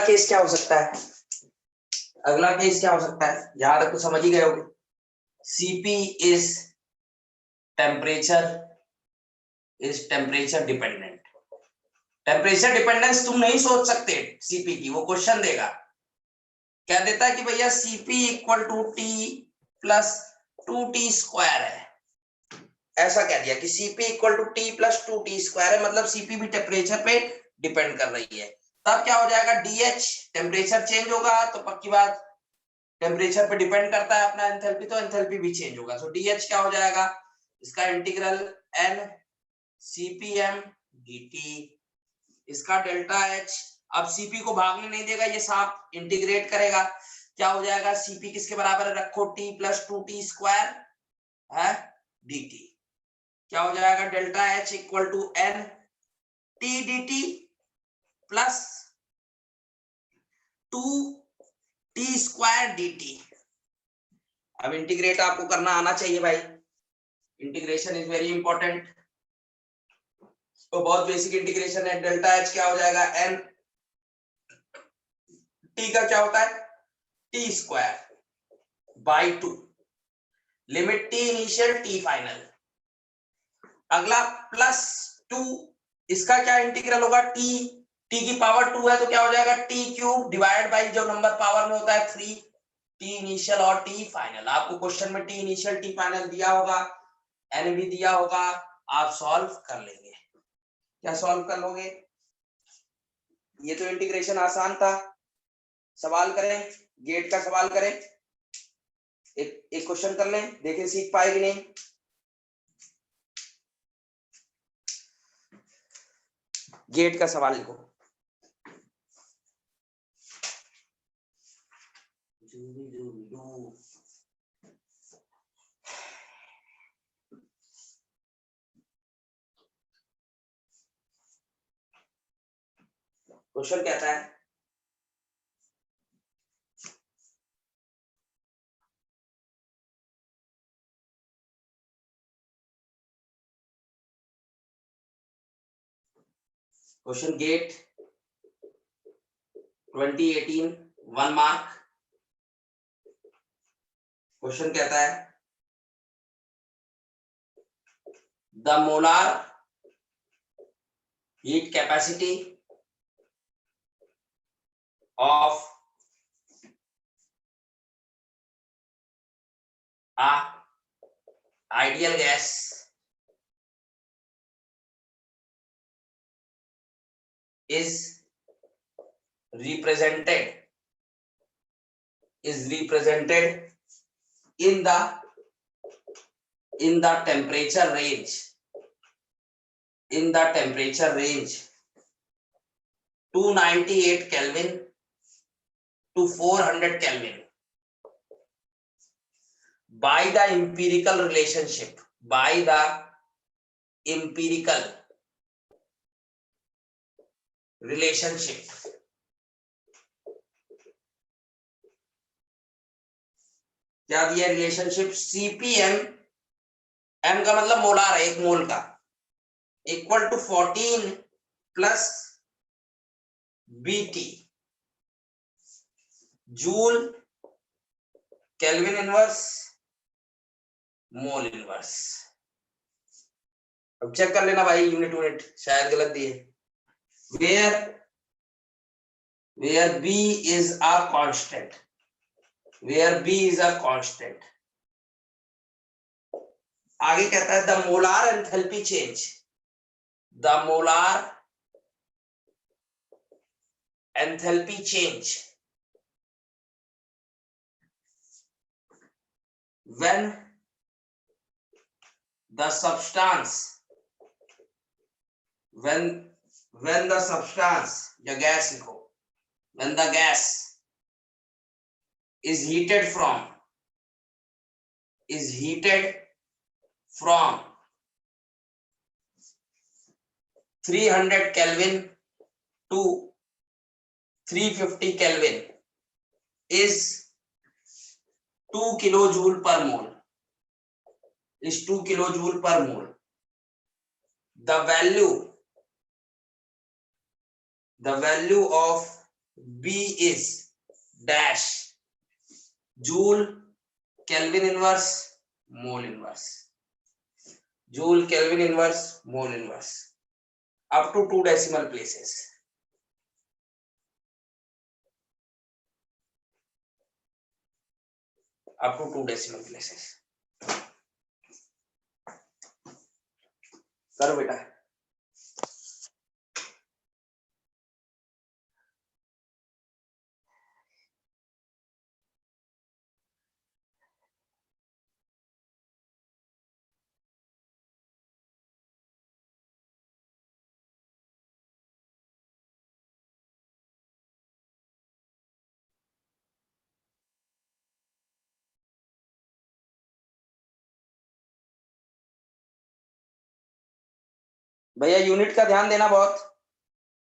Case क्या हो सकता है? अगला केस क्या हो सकता है? यहां तक तो समझ ही गए होगे। Cp is temperature dependent. Temperature dependence तुम नहीं सोच सकते सीपी की, वो क्वेश्चन देगा, क्या देता है कि भैया Cp equal to T plus 2t square है। ऐसा कह दिया कि Cp equal to T plus 2t square है, मतलब Cp भी टेम्परेचर पे डिपेंड कर रही है। तब क्या हो जाएगा, DH टेम्परेचर चेंज होगा तो पक्की बात टेम्परेचर पे डिपेंड करता है अपना एंथैल्पी, तो एंथैल्पी भी चेंज होगा। सो DH क्या हो जाएगा, इसका इंटीग्रल n Cpm dt, इसका डेल्टा H। अब Cp को भागने नहीं देगा, ये साफ इंटीग्रेट करेगा, क्या हो जाएगा, Cp किसके बराबर है, रखो t प्लस 2t स्क्वायर है dt, क्या हो जाएगा, delta H equal to n t dt plus 2t square dt। अब इंटीग्रेट आपको करना आना चाहिए भाई, इंटीग्रेशन इज वेरी इंपॉर्टेंट। तो बहुत बेसिक इंटीग्रेशन है। डेल्टा H क्या हो जाएगा, n, t का क्या होता है t square by 2, limit t initial t final. अगला प्लस 2, इसका क्या इंटीग्रल होगा, t की पावर 2 है तो क्या हो जाएगा, t क्यूब डिवाइड बाई जो नंबर पावर में होता है 3, t इनिशियल और t फाइनल। आपको क्वेश्चन में t इनिशियल t फाइनल दिया होगा, n भी दिया होगा, आप सॉल्व कर लेंगे। क्या सॉल्व कर लोगे, ये तो इंटीग्रेशन आसान था। सवाल करें, गेट का सवाल करें, एक क्वेश्चन कर लें, देखें सीख पाए कि नहीं। गेट का सवाल लिखो। क्वेश्चन कहता है, क्वेश्चन गेट 2018 1 मार्क। क्वेश्चन कहता है, the molar heat capacity of a ideal gas is represented in the temperature range 298 Kelvin to 400 Kelvin by the empirical relationship, क्या दिया रिलेशनशिप, CPM, m का मतलब मोलार है, एक मोल का, equal to 14 plus BT joule kelvin inverse mole inverse. अब check कर लेना भाई, यूनिट शायद गलत दिए। where B is a constant, आगे कहता है the molar enthalpy change when the substance या गैस लिखो, when the gas is heated from 300 Kelvin to 350 Kelvin is 2 kilojoule per mole, the value of B is dash joule kelvin inverse mole inverse, joule kelvin inverse mole inverse up to 2 decimal places. Up to 2 decimal places. करो बेटा। भैया unit का ध्यान देना बहुत।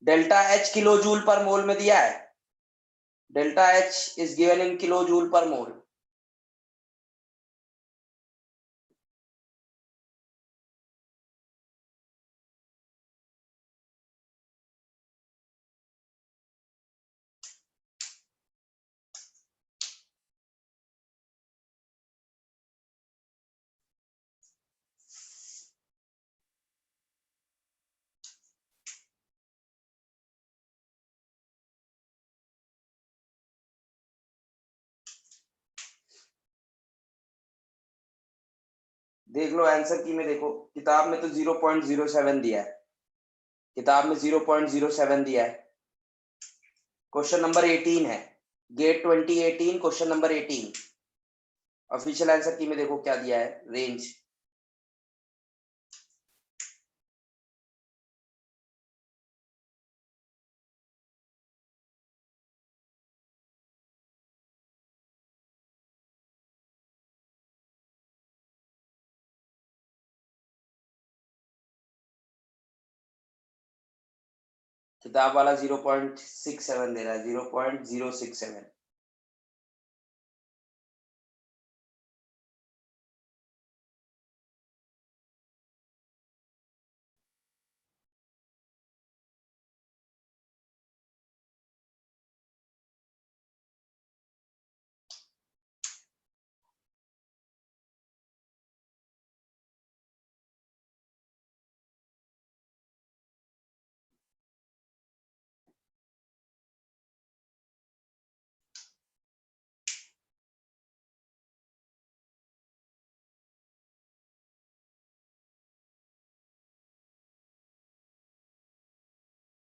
Delta H kilo joule पर मोल में दिया है, delta H is given in kilojoule पर मोल। देख लो आंसर की में, देखो किताब में तो 0.07 दिया है, किताब में 0.07 दिया है। क्वेश्चन नंबर 18 है, GATE 2018 question number 18। Official answer key में देखो क्या दिया है, रेंज। किताब वाला 0.67 दे रहा है, 0.067।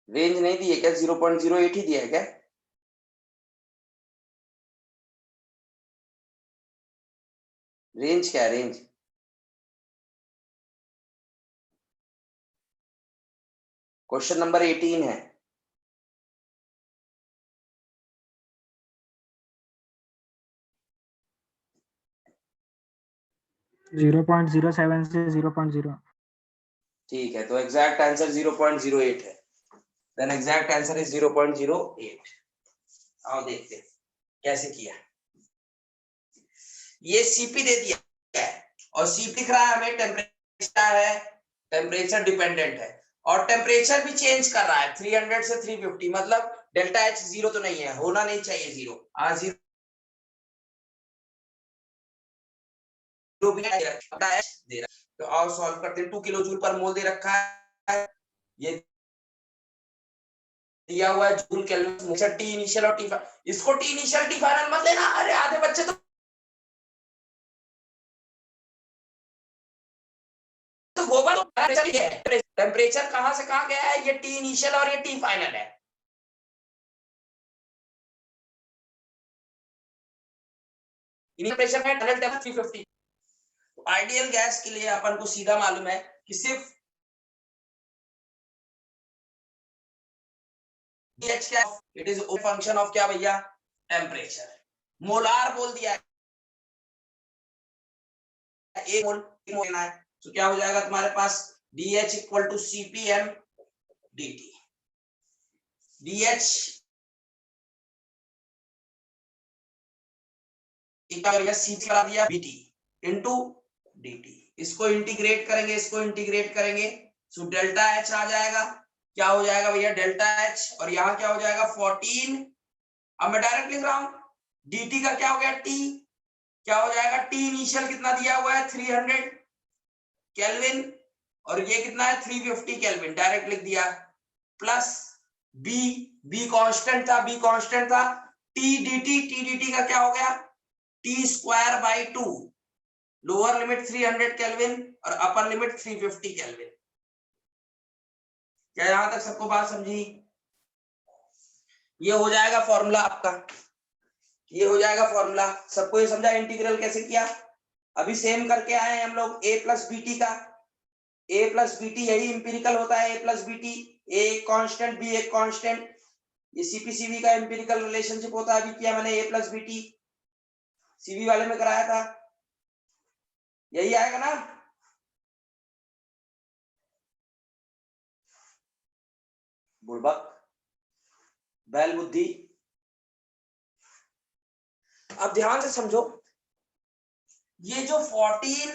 रेंज नहीं दी है क्या, 0.08 ही दिया है क्या? रेंज क्या है, रेंज? क्वेश्चन नंबर 18 है। जीरो 0.07 से 0.0। ठीक है, तो एग्जैक्ट आंसर 0.08 है। Then exact answer is 0.08। आओ देखते हैं कैसे किया। ये सीपी दे दिया है और सीपी दिख रहा है हमें टेम्परेचर है, टेम्परेचर डिपेंडेंट है और टेम्परेचर भी चेंज कर रहा है 300 से 350, मतलब डेल्टा एच जीरो तो नहीं है, होना नहीं चाहिए जीरो। जीरो भी दे रखा है, तो आओ सॉल्व करते हैं। 2 किलो जूल पर मोल दे रखा है, ये दिया हुआ है जूल केल्विन, टी इनिशियल और टी फाइनल। इसको टी इनिशियल टी फाइनल मत लेना, अरे आधे बच्चे तो गोबर टेम्परेचर कहां से कहां गया है, ये टी इनिशियल और ये टी फाइनल है। इनिशियल है टनल टेम्परेचर 350। आइडियल गैस के लिए अपन को सीधा मालूम है कि सिर्फ pH क्या, it is a function of क्या भैया, टेम्परेचर। मोलार बोल दिया है, एक मोल लेना है, तो क्या हो जाएगा तुम्हारे पास DH equal to CPM DT। DH C करा दिया BT इनटू DT। इसको इंटीग्रेट करेंगे, इसको इंटीग्रेट करेंगे, सो डेल्टा H आ जाएगा क्या हो जाएगा भैया डेल्टा एच, और यहाँ क्या हो जाएगा 14। अब मैं डायरेक्ट लिख रहा हूं, dt का क्या हो गया t, क्या हो जाएगा t इनिशियल कितना दिया हुआ है 300 केल्विन, और ये कितना है 350 केल्विन, डायरेक्ट लिख दिया, प्लस b कांस्टेंट था, t dt का क्या हो गया t square by 2, lower limit 300 kelvin और अपर लिमिट 350 केल्विन। क्या यहां तक सबको बात समझी? ये हो जाएगा फॉर्मूला आपका, ये हो जाएगा फॉर्मूला। सबको ये समझा इंटीग्रल कैसे किया? अभी सेम करके आए हम लोग a प्लस बी टी का, a प्लस बी टी यही इंपिरिकल होता है, a plus B T, a एक कांस्टेंट b एक कांस्टेंट, ये सीपीसीवी का इंपिरिकल रिलेशनशिप होता है। अभी किया मैंने a plus B T, CV वाले में कराया था, यही आएगा ना? बुड़बक बैल बुद्धि। अब ध्यान से समझो, ये जो 14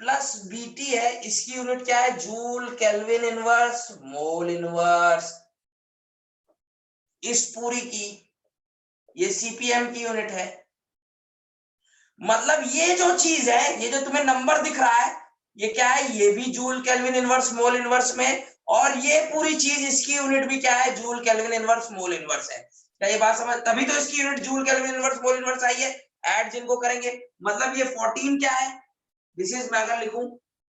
प्लस बीटी है इसकी यूनिट क्या है? Joule kelvin inverse mole inverse. इस पूरी की ये सीपीएम की यूनिट है। मतलब ये जो चीज है, ये जो तुम्हें नंबर दिख रहा है, ये क्या है? ये भी joule kelvin inverse mole inverse में, और ये पूरी चीज इसकी यूनिट भी क्या है? Joule kelvin inverse mole inverse है। क्या ये बात समझ? तभी तो इसकी unit joule kelvin inverse mole inverse आई है। ऐड जिनको करेंगे, मतलब ये 14 क्या है? दिस इज, मैं अगर लिखूं,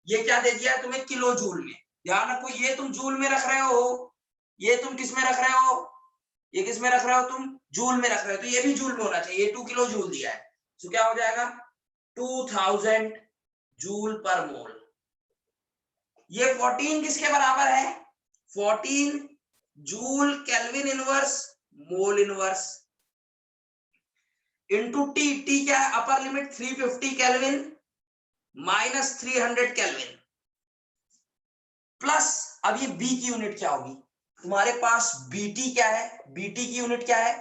ये क्या दे दिया तुम्हें? किलो जूल में। ध्यान रखो, ये तुम जूल में रख रहे हो, ये तुम किस में रख रहे हो? ये किस में रख रहे हो तुम? जूल में रख रहे हो, तो ये भी जूल में होना चाहिए। ये 2 किलो जूल दिया है, तो क्या हो जाएगा? 2000 जूल पर मोल। ये 14 किसके बराबर है? 14 joule kelvin inverse mole inverse into T. T क्या है? Upper limit 350 kelvin minus 300 kelvin, plus अब ये बी की यूनिट क्या होगी तुम्हारे पास? बीटी क्या है? बीटी की यूनिट क्या है?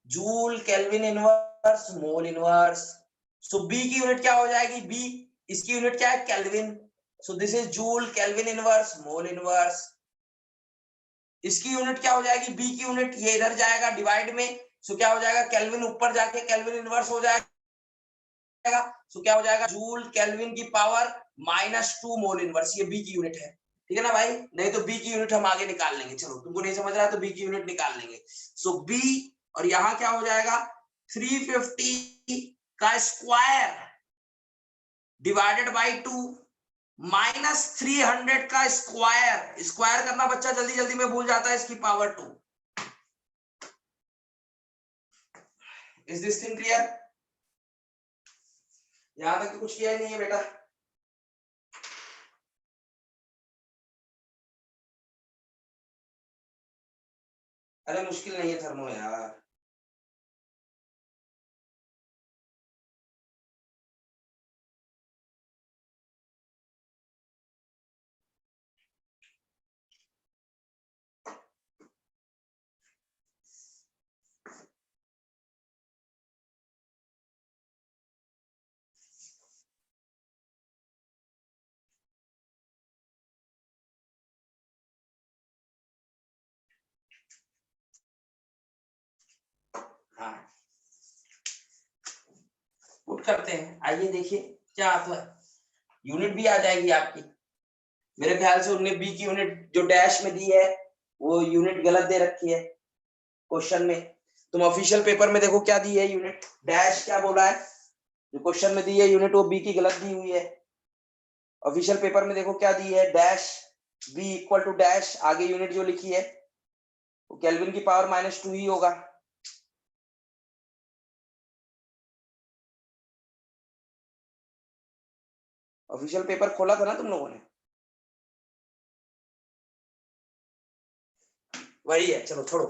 Joule kelvin inverse mole inverse. So B की यूनिट क्या हो जाएगी? बी, इसकी यूनिट क्या है? Kelvin. So this is joule kelvin inverse mole inverse. इसकी यूनिट क्या हो जाएगी? बी की यूनिट, ये इधर जाएगा डिवाइड में, सो क्या हो जाएगा? केल्विन ऊपर जाके केल्विन इनवर्स हो जाएगा, सो क्या हो जाएगा? जूल केल्विन की पावर -2 मोल इनवर्स। ये बी की यूनिट है, ठीक है ना भाई? नहीं तो बी की यूनिट हम आगे निकाल लेंगे। चलो, तुमको नहीं समझ रहा है तो बी की यूनिट निकाल लेंगे। सो बी, और यहां क्या हो जाएगा? 350 का स्क्वायर डिवाइडेड बाई 2 माइनस 300 का स्क्वायर। स्क्वायर करना बच्चा जल्दी जल्दी में भूल जाता है, इसकी power 2। Is this thing clear? यहां तक तो कुछ किया ही नहीं है बेटा। अरे मुश्किल नहीं है थर्मो यार। हाँ, पुट करते हैं। आइए देखिए क्या आता है। यूनिट भी आ जाएगी आपकी। मेरे ख्याल से उनने बी की यूनिट जो डैश में दी है वो यूनिट गलत दे रखी है क्वेश्चन में। तुम ऑफिशियल पेपर में देखो क्या दी है यूनिट, डैश क्या बोला है? जो क्वेश्चन में दी है यूनिट वो बी की गलत दी हुई है। ऑफिशियल पेपर में देखो क्या दी है, dash B equal to dash, आगे यूनिट जो लिखी है वो केल्विन की पावर -2 ही होगा। ऑफिशियल पेपर खोला था ना तुम लोगों ने? वही है, चलो छोड़ो,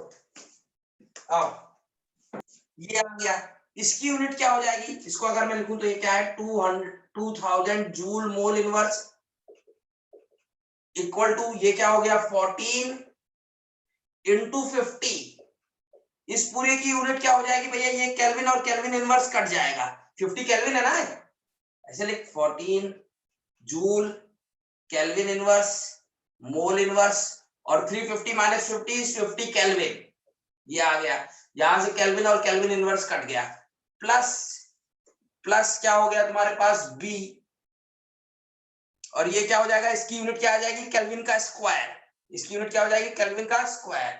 आओ ये आ गया। इसकी यूनिट क्या हो जाएगी? इसको अगर मैं लिखूं तो ये क्या है? 2000 joule mole inverse equal to, ये क्या हो गया? 14 इंटू 50। इस पूरे की यूनिट क्या हो जाएगी भैया? ये केल्विन और केल्विन इनवर्स कट जाएगा, 50 केल्विन है ना, ऐसे लिख 14 joule kelvin inverse mole inverse और 350 माइनस 50 इज 50 केल्विन, ये आ गया, यहां से केल्विन और केल्विन इनवर्स कट गया, प्लस प्लस क्या हो गया तुम्हारे पास बी, और ये क्या हो जाएगा, इसकी यूनिट क्या आ जाएगी, केल्विन का स्क्वायर, इसकी यूनिट क्या हो जाएगी, केल्विन का स्क्वायर।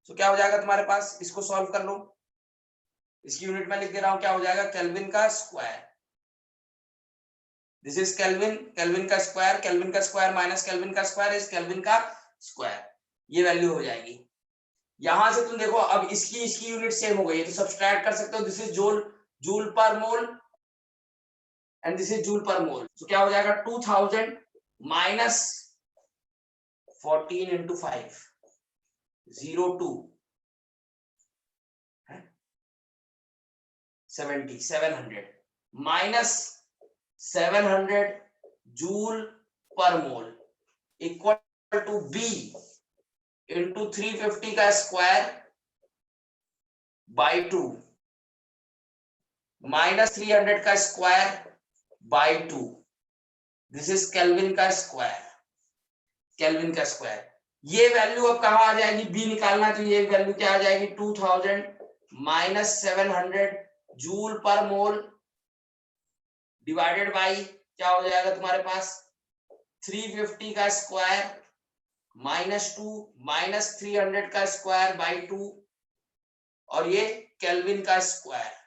तो क्या हो जाएगा तुम्हारे पास, इसको सॉल्व कर लो, इसकी यूनिट में लिख दे रहा हूं, क्या हो जाएगा, केल्विन का square, this is kelvin, kelvin का स्क्वायर, केल्विन का स्क्वायर माइनस केल्विन का स्क्वायर इज केल्विन का स्क्वायर, ये वैल्यू हो जाएगी। यहां से तुम देखो अब इसकी यूनिट सेम हो गई है, तो सब्सट्रैक्ट कर सकते हो, दिस इज जूल, जूल पर mole and this is joule पर मोल। तो क्या हो जाएगा, 2000 माइनस 14 into 5 02 70 700 माइनस 700 जूल पर mole equal to B into 350 का स्क्वायर बाई 2 माइनस 300 का square by 2, this is kelvin का स्क्वायर, केल्विन का स्क्वायर। ये वैल्यू अब कहां आ जाएगी, बी निकालना, तो ये वैल्यू क्या आ जाएगी, 2000 माइनस 700 जूल पर मोल डिवाइडेड बाई क्या हो जाएगा तुम्हारे पास 350 का स्क्वायर माइनस 2 माइनस 300 का स्क्वायर बाई 2, और ये केल्विन का स्क्वायर।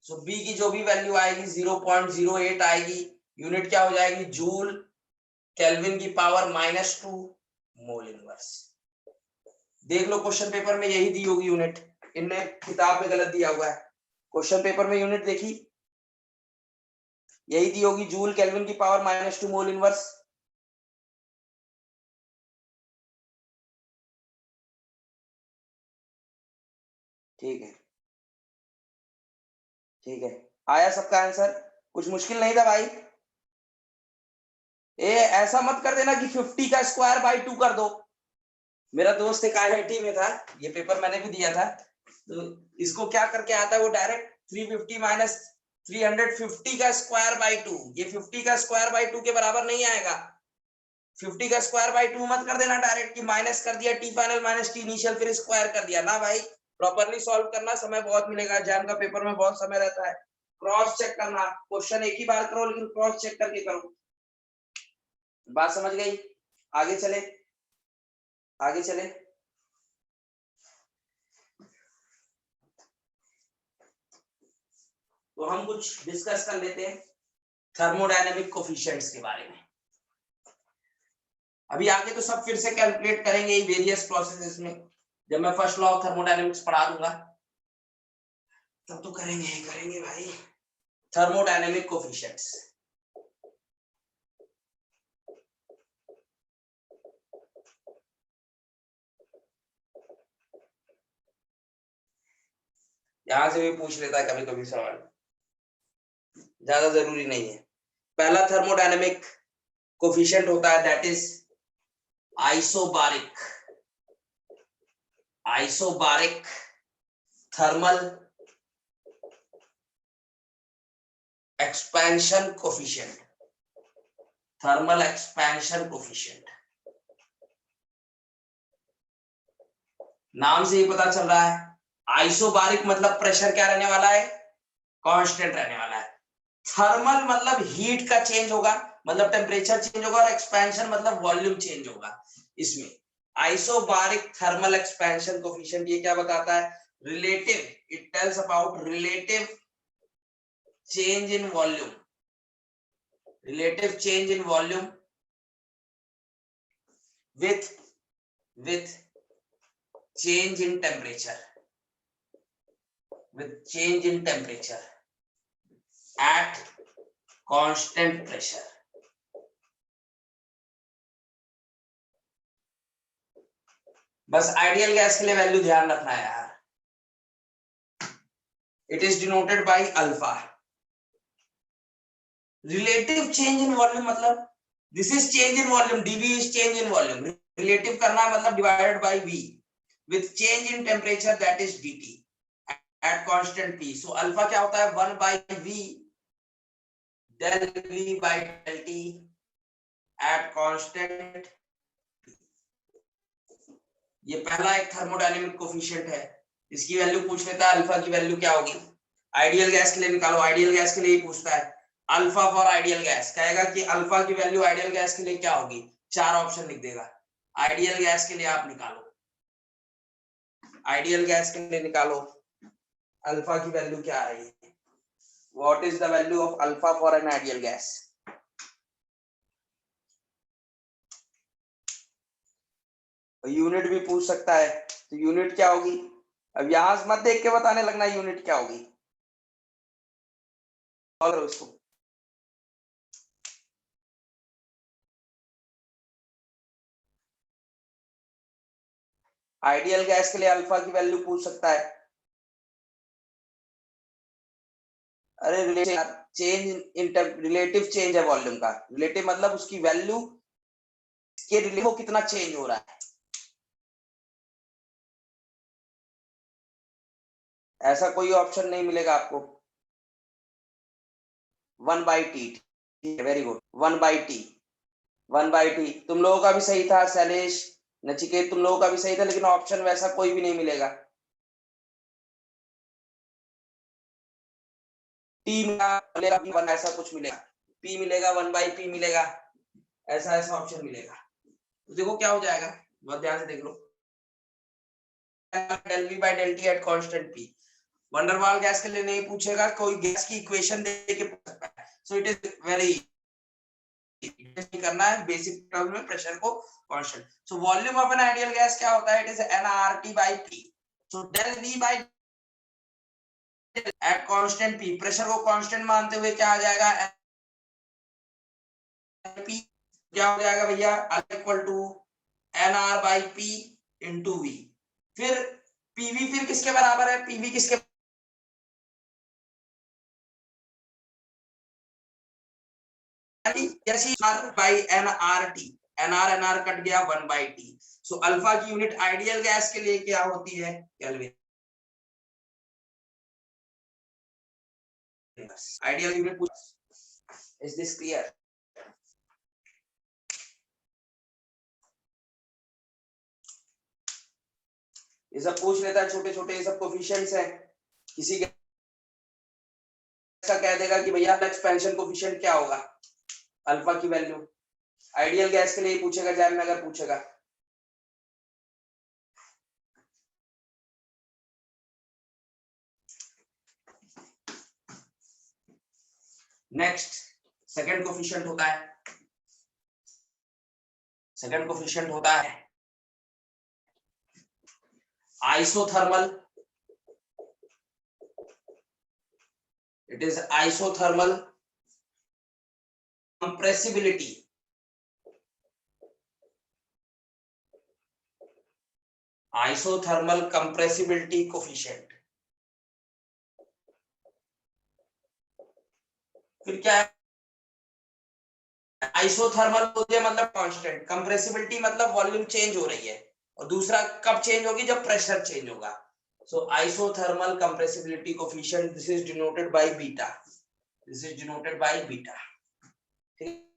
सो बी की जो भी वैल्यू आएगी 0.08 आएगी, यूनिट क्या हो जाएगी, जूल केल्विन की पावर -2 मोल इनवर्स। देख लो क्वेश्चन पेपर में यही दी होगी यूनिट, इनने किताब में गलत दिया हुआ है, क्वेश्चन पेपर में यूनिट देखी यही दी होगी, जूल केल्विन की पावर -2 मोल इनवर्स। ठीक है, ठीक है, आया सबका आंसर, कुछ मुश्किल नहीं था भाई। ए ऐसा मत कर देना कि 50 का स्क्वायर बाई 2 कर दो, मेरा दोस्त एक IIT में था, ये पेपर मैंने भी दिया था, तो इसको क्या करके आता है वो डायरेक्ट 350 माइनस 350 का स्क्वायर बाई 2, ये 50 का स्क्वायर बाई 2 के बराबर नहीं आएगा, 50 का स्क्वायर बाई 2 मत कर देना डायरेक्ट कि माइनस कर दिया T final minus T initial फिर स्क्वायर कर दिया ना भाई, प्रॉपर्ली सॉल्व करना, समय बहुत मिलेगा, एग्जाम का पेपर में बहुत समय रहता है, क्रॉस चेक करना, क्वेश्चन एक ही बार करो लेकिन क्रॉस चेक करके करो। बात समझ गई, आगे चले, आगे चले। तो हम कुछ डिस्कस कर लेते हैं थर्मोडायनेमिक कोफिशिएंट्स के बारे में। अभी आगे तो सब फिर से कैलकुलेट करेंगे वेरियस प्रोसेसेस में, जब मैं फर्स्ट लॉ ऑफ थर्मोडायनेमिक्स पढ़ा दूंगा तब तो करेंगे ही करेंगे भाई थर्मोडायनेमिक कोफिशिएंट्स। यहां से भी पूछ लेता है कभी कभी सवाल, ज्यादा जरूरी नहीं है। पहला थर्मोडायनेमिक कोफिशिएंट होता है that is isobaric, isobaric thermal expansion coefficient, thermal expansion coefficient. नाम से ही पता चल रहा है, आइसोबारिक मतलब प्रेशर क्या रहने वाला है, कांस्टेंट रहने वाला है। थर्मल मतलब हीट का चेंज होगा, मतलब टेम्परेचर चेंज होगा, और एक्सपेंशन मतलब वॉल्यूम चेंज होगा। इसमें आइसोबारिक थर्मल एक्सपेंशन कोफिशिएंट ये क्या बताता है, relative, it tells about relative change in volume, relative change in volume with change in temperature, with change in temperature at constant pressure। बस आइडियल गैस के लिए value ध्यान रखना है यार, it is denoted by alpha. Relative change in volume मतलब this is change in volume, dV is change in volume, relative करना मतलब divided by V, with change in temperature that is dt at constant P। so alpha क्या होता है 1 by V del V by del T at constant P। ये पहला एक thermodynamic coefficient है, इसकी वैल्यू पूछ लेता है, अल्फा की वैल्यू क्या होगी। आइडियल गैस के लिए निकालो, आइडियल गैस के लिए ही पूछता है, अल्फा फॉर आइडियल गैस, कहेगा कि अल्फा की वैल्यू आइडियल गैस के लिए क्या होगी, 4 ऑप्शन लिख देगा। आइडियल गैस के लिए आप निकालो, आइडियल गैस के लिए निकालो, अल्फा की वैल्यू क्या आ रही है, what is the value of alpha for an ideal gas. Unit भी पूछ सकता है, तो यूनिट क्या होगी, अब यहां से मत देख के बताने लगना यूनिट क्या होगी, और उसको आइडियल गैस के लिए अल्फा की वैल्यू पूछ सकता है। अरे रिलेटिव चेंज है वॉल्यूम का, रिलेटिव मतलब उसकी वैल्यू के रिलेटिव कितना चेंज हो रहा है, ऐसा कोई ऑप्शन नहीं मिलेगा आपको। 1/t, very good, 1/t, 1/t तुम लोगों का भी सही था, शैलेश नचिकेत तुम लोगों का भी सही था, लेकिन ऑप्शन वैसा कोई भी नहीं मिलेगा। टी मिलेगा, वन ऐसा कुछ मिलेगा, पी मिलेगा, 1/p मिलेगा, ऐसा ऐसा ऑप्शन मिलेगा। तो देखो क्या हो जाएगा, बहुत ध्यान से देख लो, del v by del t at constant p। Van der Waals gas के लिए नहीं पूछेगा, कोई गैस की इक्वेशन दे के पूछ सकता है, सो इट इज वेरी करना है बेसिक टर्म में प्रेशर को constant. So volume of an ideal gas क्या होता है, it is nRT by p। So del v by at constant p, pressure को कांस्टेंट मानते हुए क्या आ जाएगा, p क्या हो जाएगा भैया, equal to nR by p into v। फिर pv फिर किसके बराबर है, pv किसके by nRT, nr कट गया 1/t। सो अल्फा की यूनिट आइडियल गैस के लिए क्या होती है, kelvin. Ideal unit, is this clear. ये सब पूछ लेता है, छोटे छोटे ये सब कोफिशिएंट्स हैं, किसी के ऐसा कह देगा कि भैया एक्सपेंशन कोफिशिएंट क्या होगा, अल्फा की वैल्यू। आइडियल गैस के लिए पूछेगा, जैम में अगर पूछेगा। नेक्स्ट सेकंड कोफिशिएंट होता है, सेकंड कोफिशिएंट होता है isothermal. It is isothermal compressibility. Isothermal compressibility coefficient. फिर क्या है, आइसोथर्मल होते हैं मतलब कांस्टेंट, कंप्रेसिबिलिटी मतलब वॉल्यूम चेंज हो रही है, और दूसरा कब चेंज होगी, जब प्रेशर चेंज होगा। So isothermal compressibility coefficient, this is denoted by beta, this is denoted by beta, ठीक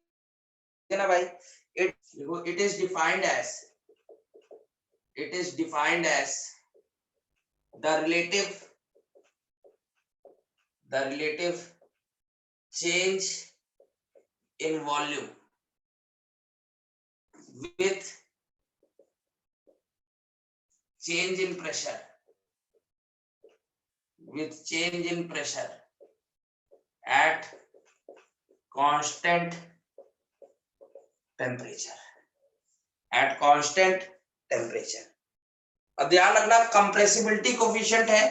है ना भाई। It is defined as, it is defined as the relative change in volume with change in pressure, with change in pressure at constant temperature, at constant temperature। अब ध्यान रखना, compressibility coefficient है,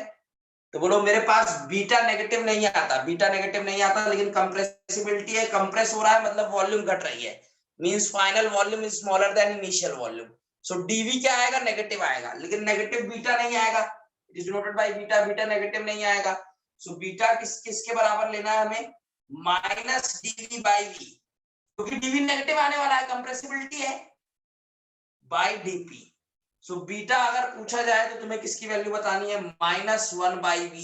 तो बोलो मेरे पास बीटा नेगेटिव नहीं आता, beta negative नहीं आता, लेकिन कंप्रेसिबिलिटी है, कंप्रेस हो रहा है मतलब वॉल्यूम घट रही है, means final volume is smaller than initial volume. So DV क्या आएगा, नेगेटिव आएगा, लेकिन नेगेटिव बीटा नहीं आएगा, it is denoted by beta, beta negative नहीं आएगा। सो बीटा किसके बराबर लेना है हमें, माइनस डीवी बाई वी, क्योंकि डीवी नेगेटिव आने वाला है, कंप्रेसिबिलिटी है, बाई डीपी। सो बीटा अगर पूछा जाए तो तुम्हें किसकी वैल्यू बतानी है, -1/v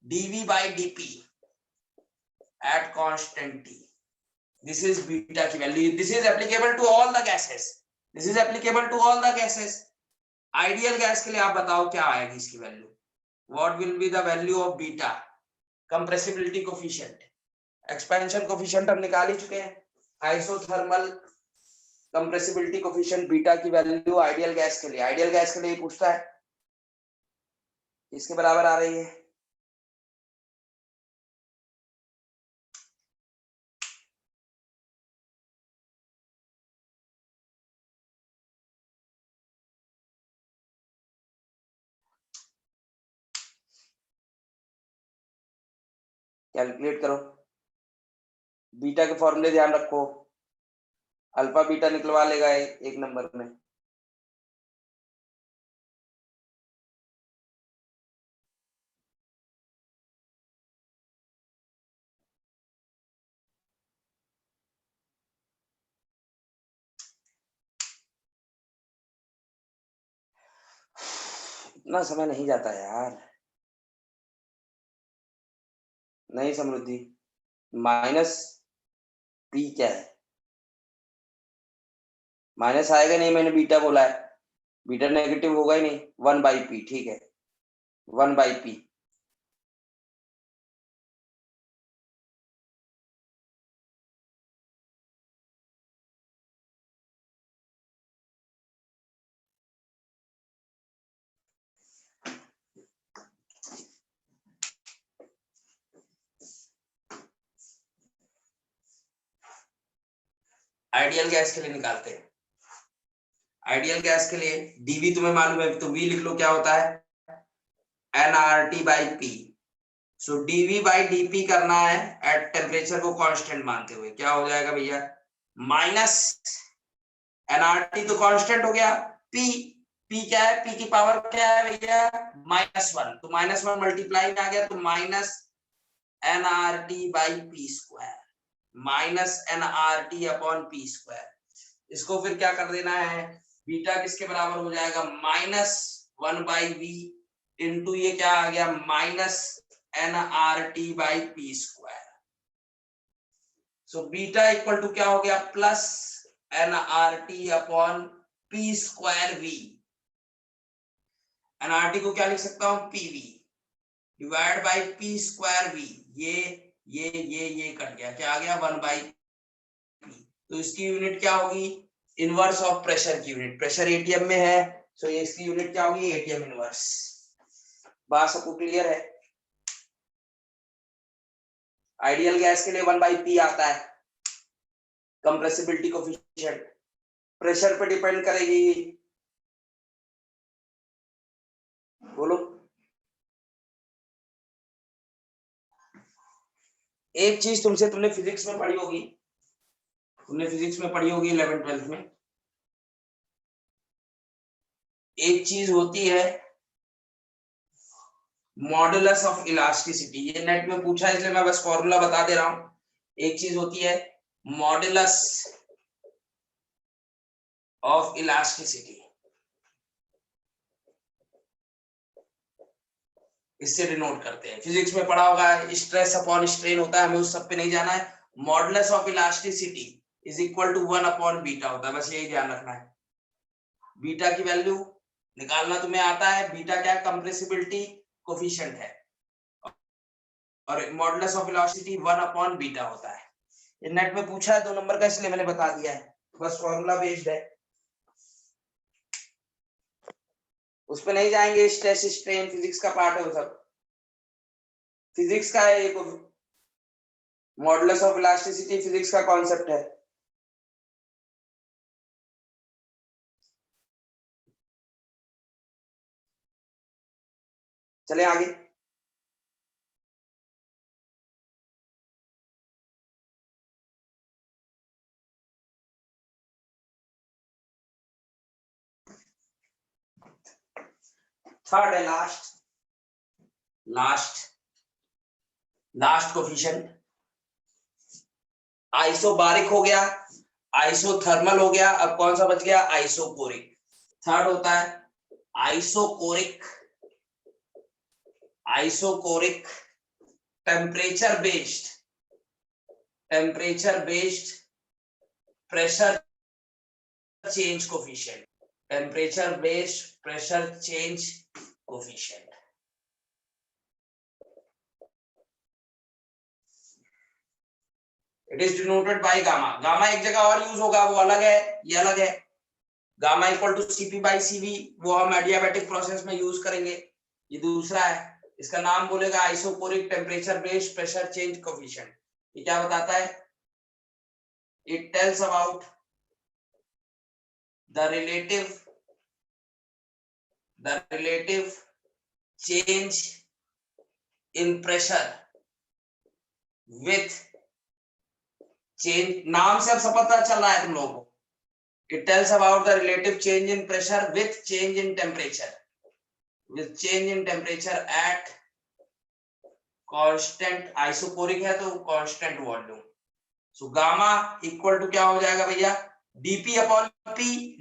dv by dp at constant t। this is beta की value, this is applicable to all the gases, this is applicable to all the gases। Ideal gas के लिए आप बताओ क्या आएगी इसकी value, what will be the value of beta, compressibility coefficient, expansion coefficient हम निकाल ही चुके हैं, आइसोथर्मल कंप्रेसिबिलिटी कोफिशिएंट बीटा की वैल्यू आइडियल गैस के लिए, आइडियल गैस के लिए पूछता है इसके बराबर आ रही है, कैलकुलेट करो, बीटा के फॉर्मूले ध्यान रखो, अल्फा बीटा निकलवा लेगा एक नंबर में। इतना समय नहीं जाता यार, नहीं समृद्धि, माइनस पी क्या है, माइनस आएगा नहीं, मैंने बीटा बोला है, बीटा नेगेटिव होगा ही नहीं, 1/p, ठीक है 1/p, आइडियल गैस के लिए निकालते हैं, आइडियल गैस के लिए dv तुम्हें मालूम है तो v लिख लो, क्या होता है nRT/p, सो dv/dp करना है एट टेम्परेचर को कांस्टेंट मानते हुए, क्या हो जाएगा भैया माइनस nRT तो कांस्टेंट हो गया, p क्या है, p की पावर क्या है भैया -1, तो -1 मल्टीप्लाई में आ गया तो माइनस nRT/p², माइनस nRT/p², इसको फिर क्या कर देना है, बीटा किसके बराबर हो जाएगा -1/v इंटू ये क्या आ गया minus nRT/p², so beta equal to क्या हो गया प्लस nRT/p²v, nRT को क्या लिख सकता हूं pv डिवाइड बाई p²v, ये कट गया, क्या आ गया 1/p, तो इसकी यूनिट क्या होगी इनवर्स ऑफ प्रेशर की यूनिट, प्रेशर एटीएम में है, सो ये इसकी यूनिट क्या होगी एटीएम इनवर्स, बात सबको क्लियर है। आइडियल गैस के लिए 1/p आता है, कंप्रेसिबिलिटी कोफिशिएंट, प्रेशर पे डिपेंड करेगी, बोलो एक चीज तुमने फिजिक्स में पढ़ी होगी, तुमने फिजिक्स में पढ़ी होगी 11th-12th में, एक चीज होती है मॉडुलस ऑफ इलास्टिसिटी, ये नेट में पूछा है इसलिए मैं बस फॉर्मूला बता दे रहा हूं, एक चीज होती है मॉडुलस ऑफ इलास्टिसिटी, इससे डिनोट करते हैं, फिजिक्स में पढ़ा होगा स्ट्रेस अपॉन स्ट्रेन होता है, हमें उस सब पे नहीं जाना है, modulus of elasticity is equal to 1/बीटा होता है, बस यही ध्यान रखना है, बीटा की वैल्यू निकालना तुम्हें आता है, बीटा क्या कंप्रेसिबिलिटी कोफिशिएंट है और मॉडुलस ऑफ इलास्टिसिटी 1/बीटा होता है, ये नेट में पूछा है 2 नंबर का इसलिए मैंने बता दिया है, बस फॉर्मूला बेस्ड है, उस पे नहीं जाएंगे, स्ट्रेस स्ट्रेन फिजिक्स का पार्ट है वो सब, फिजिक्स का है, एक मॉडुलस ऑफ इलास्टिसिटी फिजिक्स का कॉन्सेप्ट है। चले आगे, थर्ड है लास्ट कोफिशिएंट, आइसोबारिक हो गया, आइसोथर्मल हो गया, अब कौन सा बच गया आइसोकोरिक, थर्ड होता है isochoric temperature based pressure change coefficient, temperature based pressure change coefficient. It is denoted by gamma. Gamma एक जगह और यूज होगा, वो अलग है, ये अलग है। Gamma equal to CP by CV, वो हम एडियाबैटिक प्रोसेस में यूज करेंगे। ये दूसरा है, इसका नाम बोलेगा isochoric temperature based pressure change coefficient. ये क्या बताता है? It tells about the relative change in pressure with change, नाम से अब सब पता चल रहा है तुम लोगों को। It tells about the relative change in pressure with change in temperature, at constant, isocoric है तो constant volume। So gamma equal to क्या हो जाएगा भैया? dp upon p,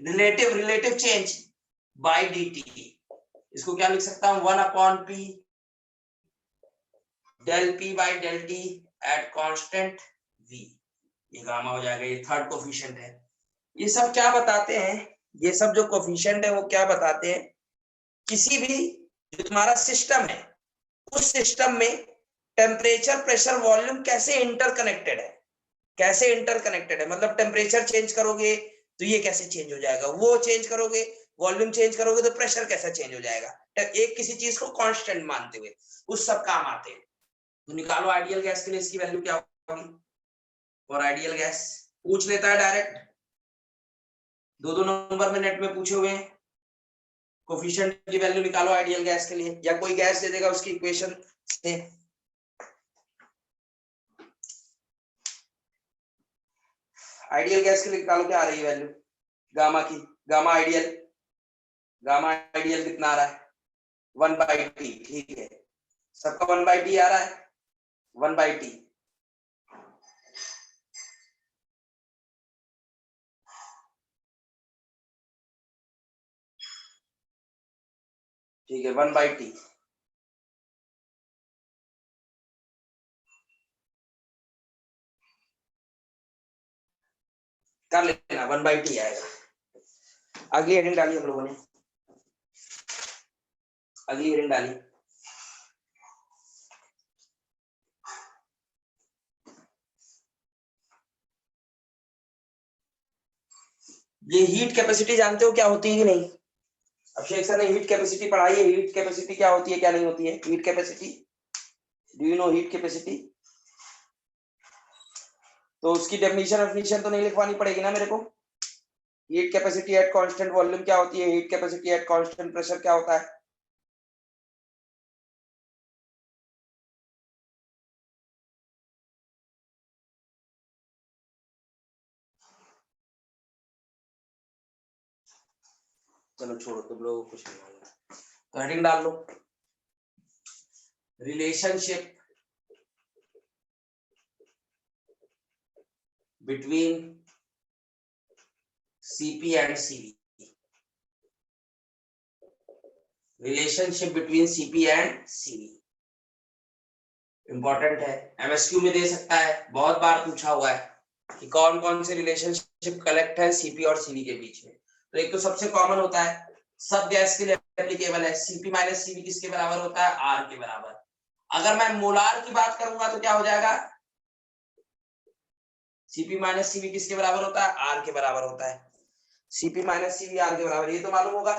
relative change by dt। इसको क्या लिख सकता हूं? 1 upon p del p by del t at constant v। ये गामा हो जाएगा, ये थर्ड कोफिशिएंट है। ये सब क्या बताते हैं? ये सब जो कोफिशिएंट है वो क्या बताते हैं? किसी भी जो तुम्हारा सिस्टम है, उस सिस्टम में टेम्परेचर प्रेशर वॉल्यूम कैसे इंटरकनेक्टेड है, कैसे इंटरकनेक्टेड है। मतलब टेम्परेचर चेंज करोगे तो ये कैसे चेंज हो जाएगा, वो चेंज करोगे, वॉल्यूम चेंज करोगे तो प्रेशर कैसा चेंज हो जाएगा, एक किसी चीज को कांस्टेंट मानते हुए, उस सब काम आते हैं। तो निकालो आइडियल गैस के लिए इसकी वैल्यू क्या होगी। और आइडियल गैस पूछ लेता है डायरेक्ट, 2-2 नंबर में नेट में पूछे हुए हैं। कोफिशिएंट की वैल्यू निकालो आइडियल गैस के लिए, या कोई गैस दे देगा उसकी इक्वेशन से। आइडियल गैस के लिए निकालो, क्या आ रही है वैल्यू गामा की? गामा आइडियल कितना आ रहा है? 1/t। ठीक है, सबका 1/t आ रहा है, 1/t। ठीक है, 1/t। कर लेना, 1/t आएगा। अगली हेडिंग डाली हम लोगों ने, अगली हेडिंग डाली, ये हीट कैपेसिटी जानते हो क्या होती है कि नहीं? अभिषेक सर ने हीट कैपेसिटी पढ़ाई है। हीट कैपेसिटी क्या होती है, क्या नहीं होती है? Heat capacity, do you know heat capacity? तो उसकी डेफिनेशन तो नहीं लिखवानी पड़ेगी ना मेरे को। Heat capacity at constant volume क्या होती है, heat capacity at constant pressure क्या होता है? चलो छोड़ो, तुम लोगों को कुछ नहीं मालूम, तो हेडिंग डाल लो, relationship between CP and CV। Relationship between CP and CV important है, MSQ में दे सकता है, बहुत बार पूछा हुआ है कि कौन कौन से रिलेशनशिप कलेक्ट है CP और CV के बीच में। तो एक तो सबसे कॉमन होता है, सब गैस के लिए एप्लीकेबल है, CP माइनस CV किसके बराबर होता है? R के बराबर। अगर मैं मोलार की बात करूंगा तो क्या हो जाएगा? CP माइनस CV किसके बराबर होता है? R के बराबर होता है। CP माइनस CV R के बराबर, ये तो मालूम होगा।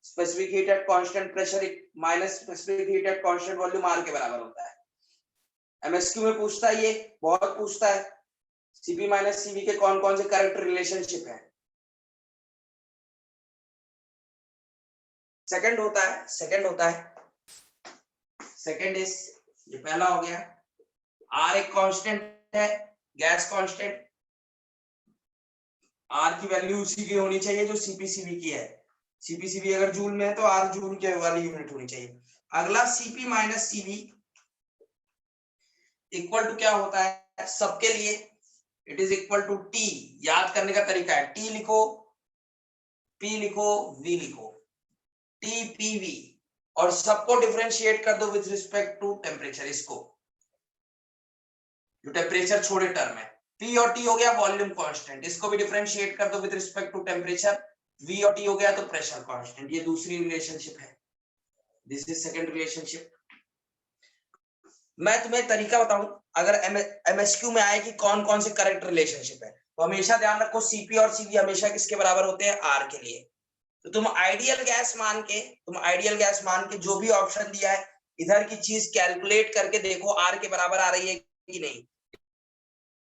Specific heat at constant pressure minus specific heat at constant volume R के बराबर होता है। MSQ में पूछता है, ये बहुत पूछता है, CP माइनस CV के कौन कौन से कैरेक्टर रिलेशनशिप है। सेकंड होता है सेकंड इज, ये पहला हो गया, R एक कांस्टेंट है, गैस कांस्टेंट, R की वैल्यू उसी की होनी चाहिए जो CP/CV की है। CP/CV अगर जूल में है तो R जूल के वाली यूनिट होनी चाहिए। अगला CP minus CV equal to क्या होता है सबके लिए? It is equal to T। याद करने का तरीका है, T लिखो, P लिखो, V लिखो, TPV, और सबको डिफरेंशिएट कर दो विद रिस्पेक्ट टू टेम्परेचर। इसको जो टेम्परेचर छोड़े टर्म है, P और T हो गया वॉल्यूम कांस्टेंट, इसको भी डिफरेंशिएट कर दो with respect to temperature, V और T हो गया तो प्रेशर कांस्टेंट, ये दूसरी रिलेशनशिप है, दिस इज सेकंड रिलेशनशिप। मैं तुम्हें तरीका बताऊं, अगर एमएसक्यू में आए कि कौन कौन से करेक्ट रिलेशनशिप है, तो हमेशा ध्यान रखो सीपी और सीवी हमेशा किसके बराबर होते हैं, आर के लिए। तो तुम आइडियल गैस मान के जो भी ऑप्शन दिया है इधर की चीज कैलकुलेट करके देखो आर के बराबर आ रही है कि नहीं,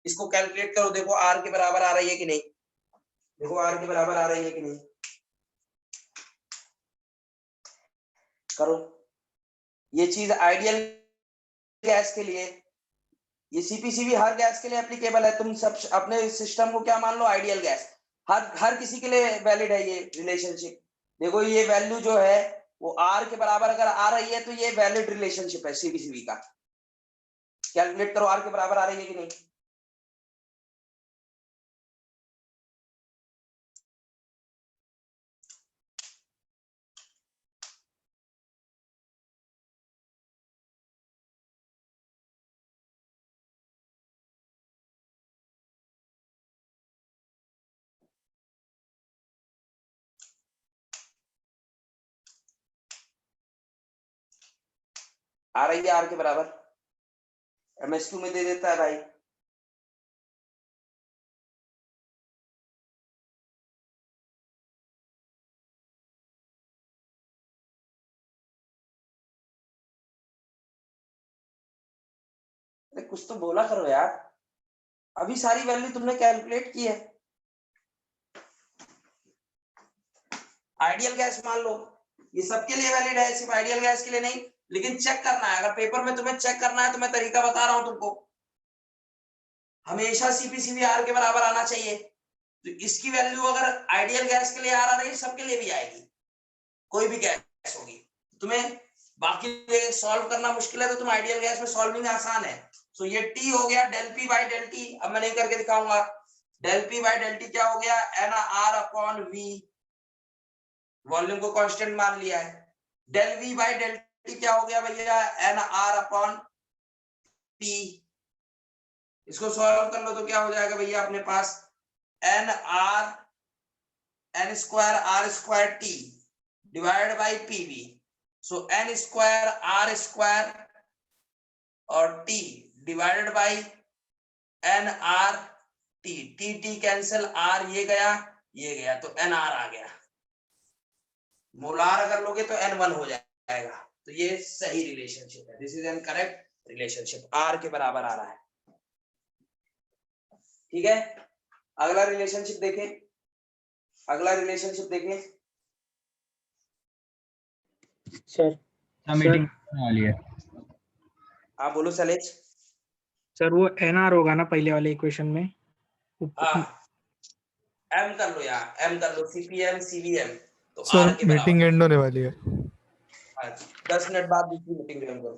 इसको कैलकुलेट करो, देखो आर के बराबर आ रही है कि नहीं, देखो आर के बराबर आ रही है कि नहीं, करो। ये चीज आइडियल गैस के लिए, ये सीपीसीबी हर गैस के लिए एप्लीकेबल है। तुम सब अपने सिस्टम को क्या मान लो, आइडियल गैस, हर किसी के लिए वैलिड है ये रिलेशनशिप। देखो ये वैल्यू जो है वो आर के बराबर अगर आ रही है तो ये वैलिड रिलेशनशिप है सीपीसीबी का। कैलकुलेट करो आर के बराबर आ रही है कि नहीं। आ रही है आर के बराबर, एमएस2 में दे देता है भाई। कुछ तो बोला करो यार, अभी सारी वैल्यू तुमने कैलकुलेट की है। आइडियल गैस मान लो, ये सबके लिए वैलिड है, सिर्फ आइडियल गैस के लिए नहीं। लेकिन चेक करना है, अगर पेपर में तुम्हें चेक करना है तो मैं तरीका बता रहा हूं तुमको, हमेशा सीपीसीबी आर के बराबर आना चाहिए। तो इसकी वैल्यू अगर आइडियल गैस के लिए आर आ रही है, सबके लिए भी आएगी, कोई भी गैस होगी। तुम्हें बाकी सॉल्व करना मुश्किल है तो तुम आइडियल गैस में सॉल्विंग आसान है। सो ये टी हो गया del P by del T, अब मैं नहीं करके दिखाऊंगा। Del P by del T क्या हो गया, N R upon V, volume को कांस्टेंट मान लिया है। Del V by del T क्या हो गया भैया, एन आर अपॉन पी। इसको सॉल्व कर लो तो क्या हो जाएगा भैया अपने पास, N R N square R square T divide by P V. So N square R square और T divided by N R T, T T cancel, R ये गया तो एन आर आ गया। मोलार अगर लोगे तो n1 हो जाएगा। तो ये सही रिलेशनशिप है, this is an correct relationship, R के बराबर आ रहा है। ठीक है, अगला रिलेशनशिप देखें, सर मीटिंग वाली है। आप बोलो सलेज। सर वो एनआर होगा ना पहले वाले इक्वेशन में, हाँ एम कर लो यार, एम कर लो, सीपीएम सीवीएम, तो सर आर के बराबर। मीटिंग एंड होने वाली है। 10 मिनट बाद दूसरी मीटिंग ज्वाइन करो।